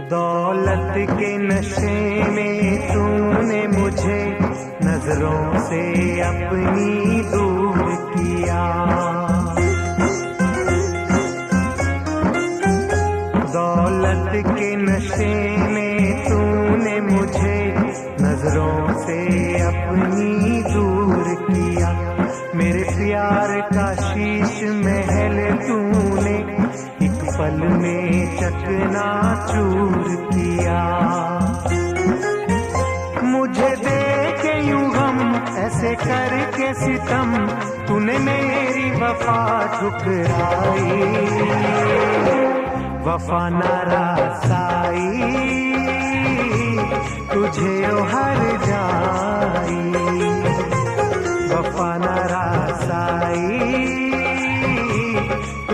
दौलत के नशे में तूने मुझे नजरों से अपनी दूर किया। दौलत के नशे में तूने मुझे नजरों से अपनी दूर किया। मेरे प्यार का शीश महल तूने एक पल में चकनाचूर किया। मुझे देखे यूं गम ऐसे करके सितम, तूने मेरी वफा ठुकराई। वफा न रसाई तुझे ओ हर जाई। वफा न